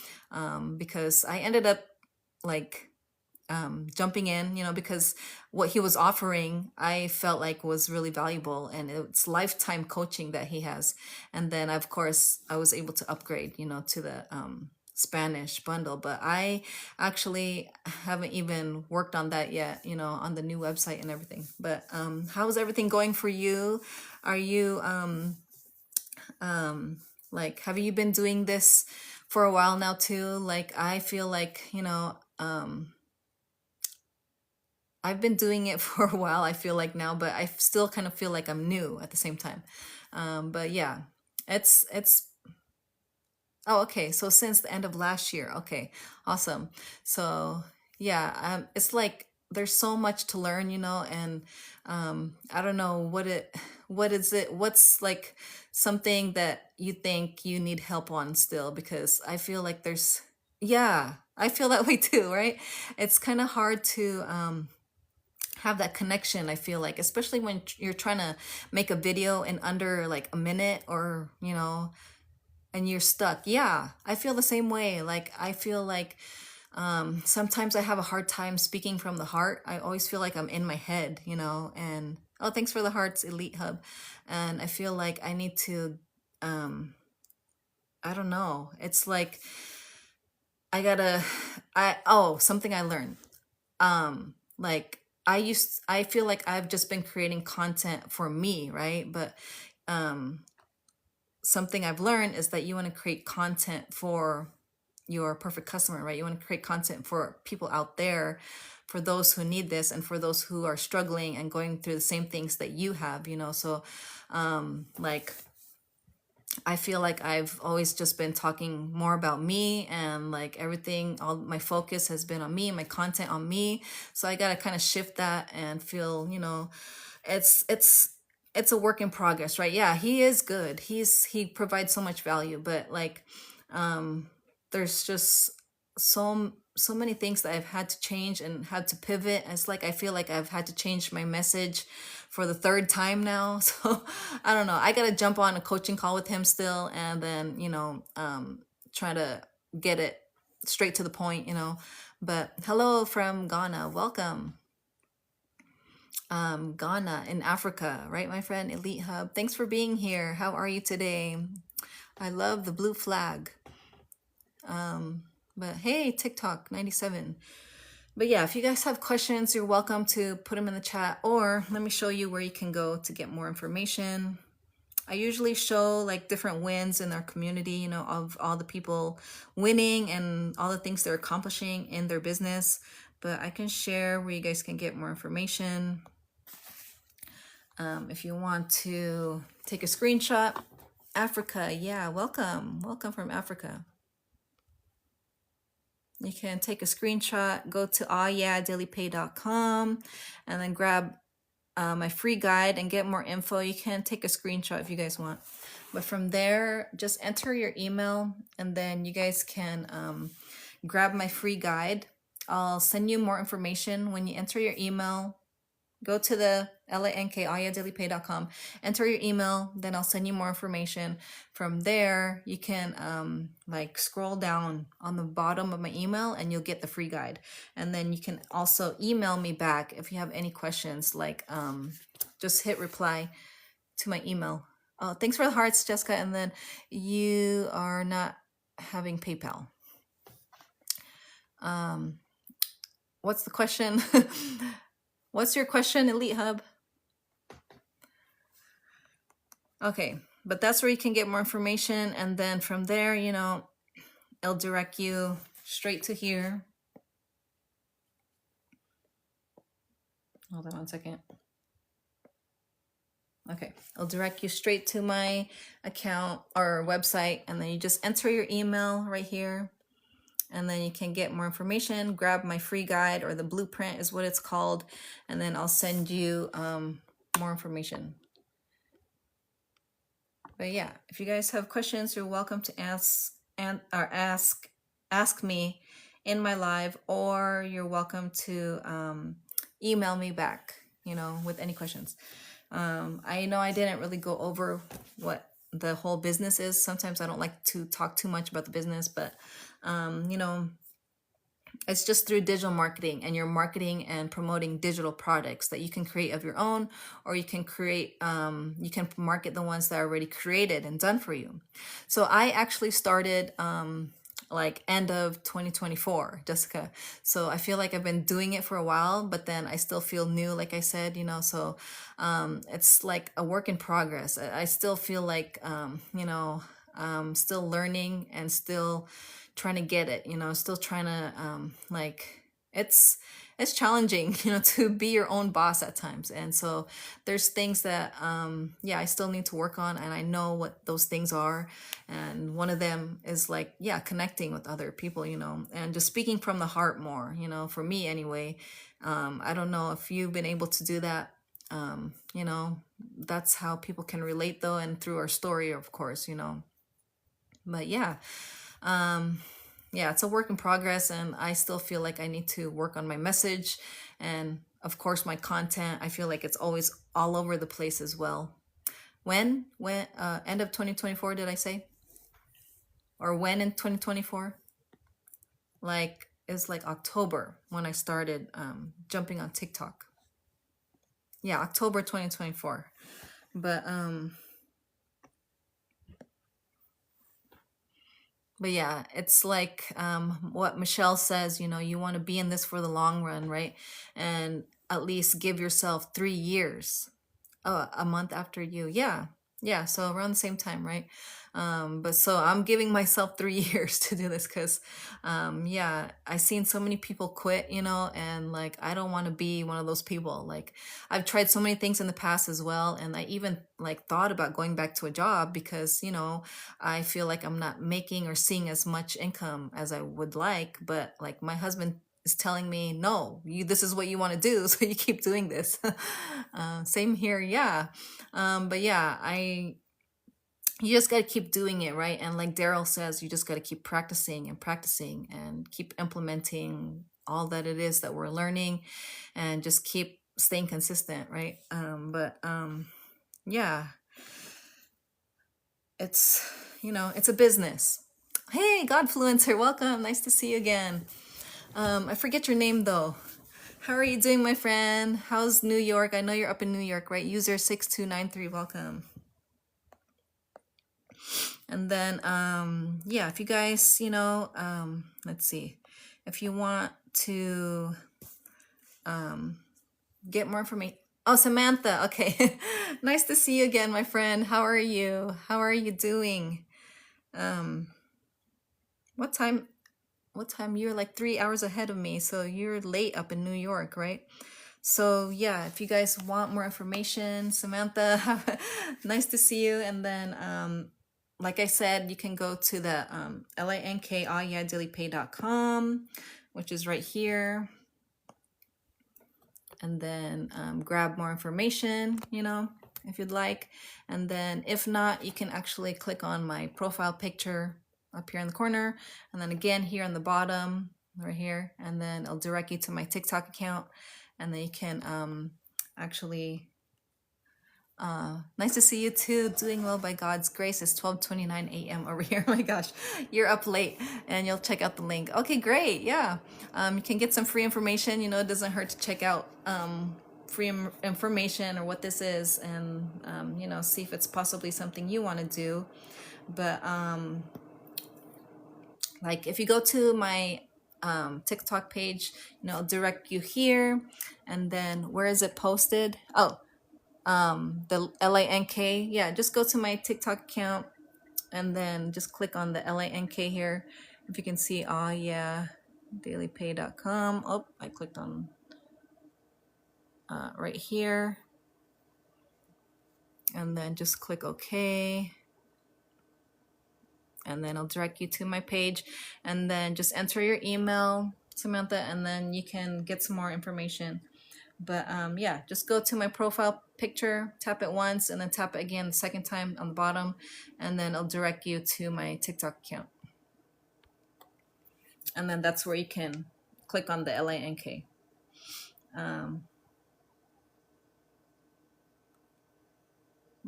because I ended up like jumping in, because what he was offering, I felt like was really valuable, and it's lifetime coaching that he has. And then, of course, I was able to upgrade, to the Spanish bundle, but I actually haven't even worked on that yet, on the new website and everything. But how's everything going for you? Are you like, have you been doing this for a while now too? Like, I feel like, I've been doing it for a while, I feel like now, but I still kind of feel like I'm new at the same time. But yeah, it's oh, okay. So since the end of last year, okay, awesome. So yeah, it's like there's so much to learn, and I don't know what is it, what's like something that you think you need help on still, because I feel like yeah, I feel that way too, right? It's kind of hard to have that connection, I feel like, especially when you're trying to make a video in under like a minute, or and you're stuck. Yeah, I feel the same way. Like I feel like sometimes I have a hard time speaking from the heart. I always feel like I'm in my head, and oh, thanks for the hearts, Elite Hub. And I feel like I need to I don't know, it's like I gotta something I learned, like I feel like I've just been creating content for me, right? But um something I've learned is that you want to create content for your perfect customer, right? You want to create content for people out there, for those who need this, and for those who are struggling and going through the same things that you have, so like I feel like I've always just been talking more about me, and like everything, all my focus has been on me, my content on me. So I got to kind of shift that and feel, it's a work in progress, right? Yeah, he is good. He provides so much value, but like there's just so many things that I've had to change and had to pivot. It's like I feel like I've had to change my message for the third time now. So I don't know. I gotta jump on a coaching call with him still, and then try to get it straight to the point. But hello from Ghana, welcome. Ghana in Africa, right, my friend? Elite Hub, thanks for being here. How are you today? I love the blue flag. But hey, TikTok 97. But yeah, if you guys have questions, you're welcome to put them in the chat, or let me show you where you can go to get more information. I usually show like different wins in our community, of all the people winning and all the things they're accomplishing in their business. But I can share where you guys can get more information. If you want to take a screenshot. Africa, yeah, welcome from Africa. you can take a screenshot, go to ahyadailypay.com, and then grab my free guide and get more info. You can take a screenshot if you guys want. But from there, just enter your email, and then you guys can grab my free guide. I'll send you more information when you enter your email. Go to the ahyadailypay.com, enter your email, then I'll send you more information. From there, you can like scroll down on the bottom of my email and you'll get the free guide. And then you can also email me back if you have any questions, like just hit reply to my email. Oh, thanks for the hearts, Jessica. And then you are not having PayPal. What's the question? What's your question, Elite Hub? Okay, but that's where you can get more information. And then from there, you know, it'll direct you straight to here. Hold on 1 second. Okay, I'll direct you straight to my account or website, and then you just enter your email right here, and then you can get more information. Grab my free guide, or the blueprint is what it's called, and then I'll send you more information. But yeah, if you guys have questions, you're welcome to ask me in my live, or you're welcome to email me back, you know, with any questions. I know I didn't really go over what the whole business is. Sometimes I don't like to talk too much about the business, but you know, it's just through digital marketing, and you're marketing and promoting digital products that you can create of your own, or you can create, you can market the ones that are already created and done for you. So I actually started like end of 2024, Jessica. So I feel like I've been doing it for a while, but then I still feel new, like I said, you know, so it's like a work in progress. I still feel like, you know, still learning and still trying to get it, you know, still trying to like it's challenging, you know, to be your own boss at times. And so there's things that yeah, I still need to work on, and I know what those things are. And one of them is like, yeah, connecting with other people, you know, and just speaking from the heart more, you know, for me anyway. I don't know if you've been able to do that. You know, that's how people can relate though, and through our story, of course, you know. But yeah, yeah, it's a work in progress, and I still feel like I need to work on my message, and of course my content. I feel like it's always all over the place as well. When end of 2024 did I say? Or when in 2024? Like it's like October when I started jumping on TikTok. Yeah, October 2024. But yeah, it's like what Michelle says, you know, you want to be in this for the long run, right? And at least give yourself 3 years. Oh, a month after you. Yeah. Yeah. So around the same time, right? But so I'm giving myself 3 years to do this because, yeah, I've seen so many people quit, you know, and like, I don't want to be one of those people. Like, I've tried so many things in the past as well. And I even like thought about going back to a job because, you know, I feel like I'm not making or seeing as much income as I would like. But like, my husband is telling me, no, this is what you want to do, so you keep doing this. Same here, yeah. But yeah, you just got to keep doing it, right? And like Daryl says, you just got to keep practicing and practicing and keep implementing all that it is that we're learning, and just keep staying consistent, right? Yeah, it's, you know, it's a business. Hey, Godfluencer, welcome. Nice to see you again. I forget your name though. How are you doing, my friend? How's New York? I know you're up in New York, right? User 6293, welcome. And then, yeah, if you guys, you know, let's see, if you want to get more information. Oh, Samantha, okay. Nice to see you again, my friend. How are you? How are you doing? What time? You're like 3 hours ahead of me, so you're late up in New York, right? So yeah, if you guys want more information, Samantha, nice to see you. And then like I said, you can go to the linkdailypay.com, which is right here, and then grab more information, if you'd like. And then if not, you can actually click on my profile picture up here in the corner, and then again here on the bottom right here, and then it'll direct you to my TikTok account, and then you can actually nice to see you too. Doing well by God's grace. It's 12:29 a.m. over here. Oh my gosh, you're up late, and you'll check out the link. Okay, great. Yeah, you can get some free information. It doesn't hurt to check out free information or what this is, and see if it's possibly something you want to do. But like if you go to my TikTok page, I'll direct you here, and then where is it posted? Oh, the LINK. Yeah, just go to my TikTok account and then just click on the LINK here. If you can see, oh yeah, dailypay.com. Oh, I clicked on right here, and then just click OK, and then I'll direct you to my page, and then just enter your email, Samantha, and then you can get some more information. But yeah, just go to my profile picture, tap it once, and then tap it again the second time on the bottom, and then I'll direct you to my TikTok account. And then that's where you can click on the LINK.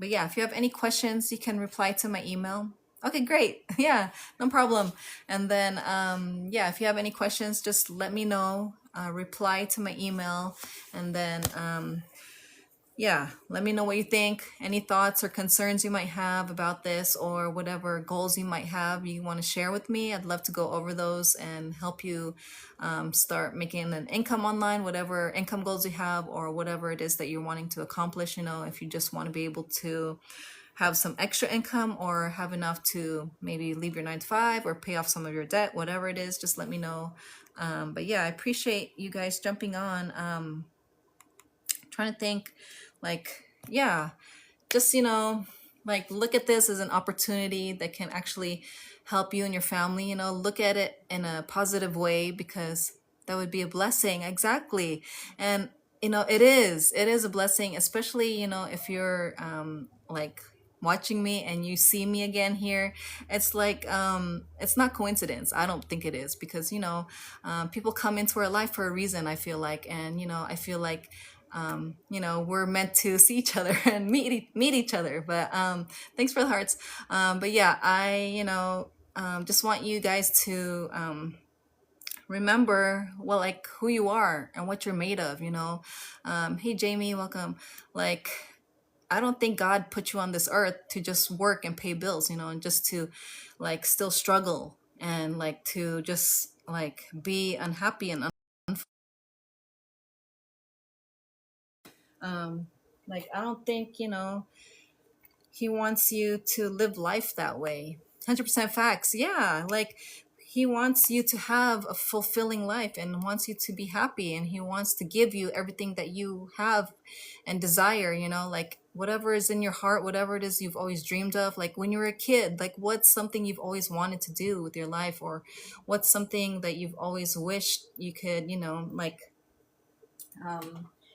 But yeah, if you have any questions, you can reply to my email. Okay, great. Yeah, no problem. And then, yeah, if you have any questions, just let me know. Reply to my email, and then, yeah, let me know what you think. Any thoughts or concerns you might have about this, or whatever goals you might have you want to share with me. I'd love to go over those and help you start making an income online, whatever income goals you have, or whatever it is that you're wanting to accomplish. If you just want to be able to have some extra income, or have enough to maybe leave your 9 to 5 or pay off some of your debt, whatever it is, just let me know. But yeah, I appreciate you guys jumping on. Trying to think, like, yeah, just like, look at this as an opportunity that can actually help you and your family. Look at it in a positive way, because that would be a blessing. Exactly. And it is a blessing, especially if you're like watching me and you see me again here. It's like it's not coincidence. I don't think it is, because people come into our life for a reason, I feel like. And I feel like we're meant to see each other and meet each other. But thanks for the hearts. But yeah, I just want you guys to remember, well, like, who you are and what you're made of. Hey Jamie, welcome. Like, I don't think God put you on this earth to just work and pay bills, and just to like still struggle, and like to just like be unhappy and like, I don't think he wants you to live life that way. 100% facts. Yeah, like, he wants you to have a fulfilling life, and wants you to be happy, and he wants to give you everything that you have and desire, like whatever is in your heart, whatever it is you've always dreamed of. Like when you were a kid, like, what's something you've always wanted to do with your life, or what's something that you've always wished you could, like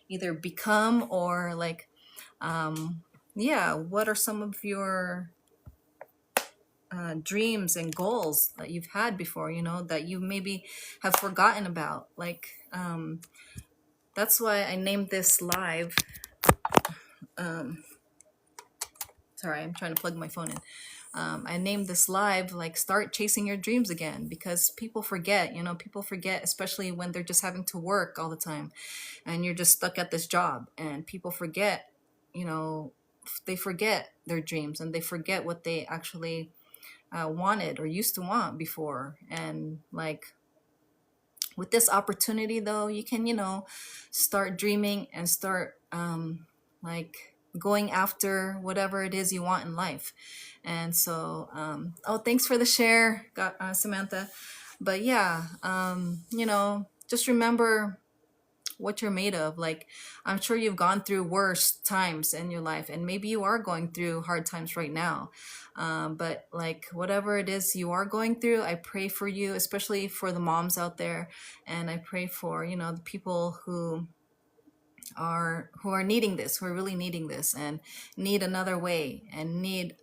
either become, or like yeah, what are some of your dreams and goals that you've had before, that you maybe have forgotten about? Like, that's why I named this live. Sorry, I'm trying to plug my phone in. I named this live, like, start chasing your dreams again, because people forget, especially when they're just having to work all the time, and you're just stuck at this job, and people forget, they forget their dreams, and they forget what they actually wanted or used to want before. And like, with this opportunity though, you can start dreaming and start like going after whatever it is you want in life. And so oh, thanks for the share, Samantha. But yeah, just remember what you're made of. Like, I'm sure you've gone through worse times in your life, and maybe you are going through hard times right now. But like, whatever it is you are going through, I pray for you, especially for the moms out there. And I pray for, the people who are needing this, who are really needing this, and need another way, and need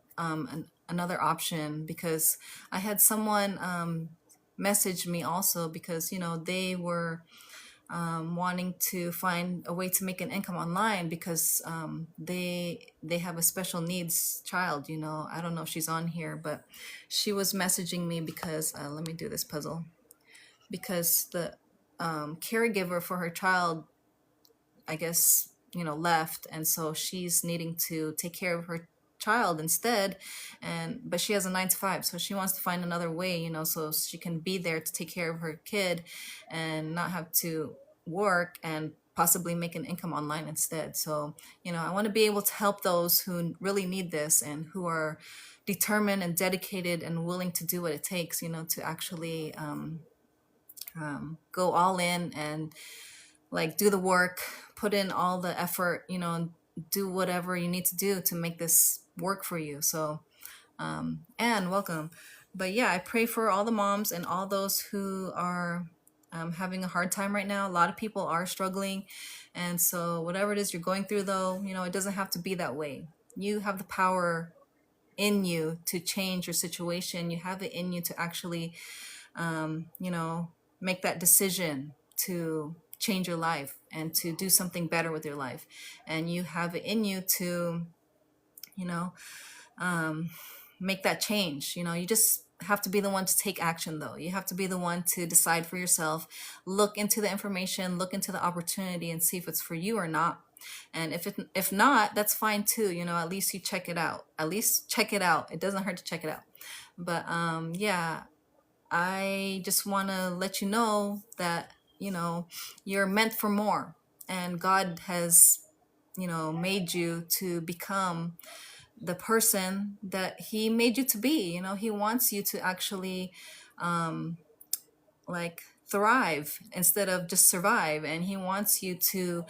another option. Because I had someone message me also, because they were wanting to find a way to make an income online, because they have a special needs child. I don't know if she's on here, but she was messaging me because let me do this puzzle, because the caregiver for her child, I guess, left, and so she's needing to take care of her child instead. But she has a 9 to 5, so she wants to find another way, so she can be there to take care of her kid and not have to work, and possibly make an income online instead. So I want to be able to help those who really need this, and who are determined and dedicated and willing to do what it takes, to actually go all in, and like do the work, put in all the effort, and do whatever you need to do to make this work for you. So, and welcome. But yeah, I pray for all the moms and all those who are having a hard time right now. A lot of people are struggling. And so, whatever it is you're going through, though, it doesn't have to be that way. You have the power in you to change your situation. You have it in you to actually, make that decision to change your life and to do something better with your life. And you have it in you to, you know, make that change. You just have to be the one to take action, though. You have to be the one to decide for yourself, look into the information, look into the opportunity, and see if it's for you or not. And if not, that's fine too. At least you check it out. At least check it out. It doesn't hurt to check it out. But yeah, I just want to let you know that you're meant for more, and God has made you to become the person that He made you to be. He wants you to actually like thrive instead of just survive, and He wants you to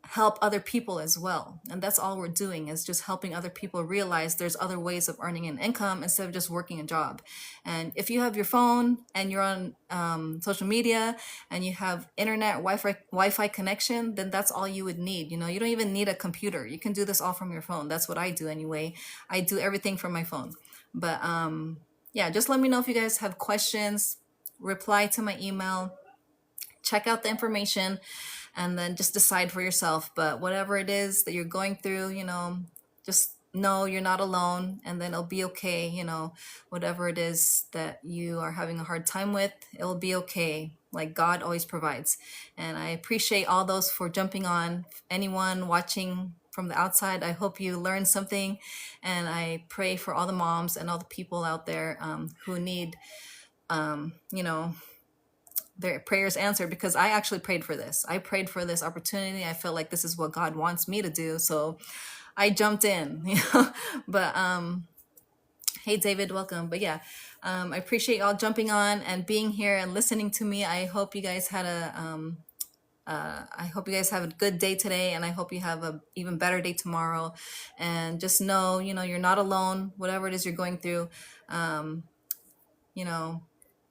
help other people as well. And that's all we're doing, is just helping other people realize there's other ways of earning an income instead of just working a job. And if you have your phone and you're on social media and you have internet Wi-Fi connection, then that's all you would need. You don't even need a computer. You can do this all from your phone. That's what I do anyway. I do everything from my phone. But yeah, just let me know if you guys have questions. Reply to my email. Check out the information, and then just decide for yourself. But whatever it is that you're going through, just know you're not alone, and then it'll be okay. Whatever it is that you are having a hard time with, it'll be okay. Like, God always provides. And I appreciate all those for jumping on. Anyone watching from the outside, I hope you learned something. And I pray for all the moms and all the people out there who need, their prayers answered, because I actually prayed for this. I prayed for this opportunity. I felt like this is what God wants me to do. So I jumped in, But hey, David, welcome. But yeah, I appreciate y'all jumping on and being here and listening to me. I hope you guys had I hope you guys have a good day today, and I hope you have a even better day tomorrow. And just know, you're not alone. Whatever it is you're going through,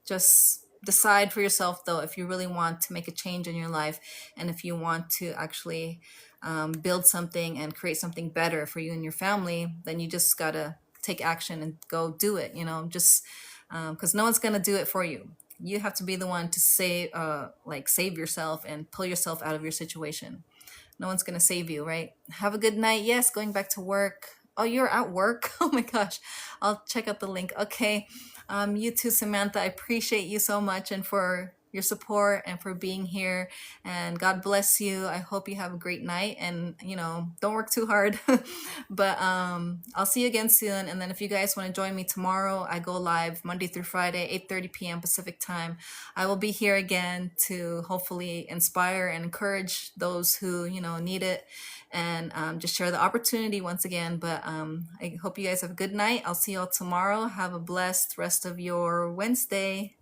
just decide for yourself, though, if you really want to make a change in your life, and if you want to actually build something and create something better for you and your family, then you just gotta take action and go do it. Just because no one's gonna do it for you. You have to be the one to save yourself and pull yourself out of your situation. No one's gonna save you, right? Have a good night. Yes, going back to work. Oh, you're at work? Oh my gosh. I'll check out the link. Okay. You too, Samantha. I appreciate you so much, and for your support, and for being here. And God bless you. I hope you have a great night, and don't work too hard. But I'll see you again soon. And then if you guys want to join me tomorrow, I go live Monday through Friday, 8:30 p.m. Pacific time. I will be here again to hopefully inspire and encourage those who need it, and just share the opportunity once again. But I hope you guys have a good night. I'll see you all tomorrow. Have a blessed rest of your Wednesday.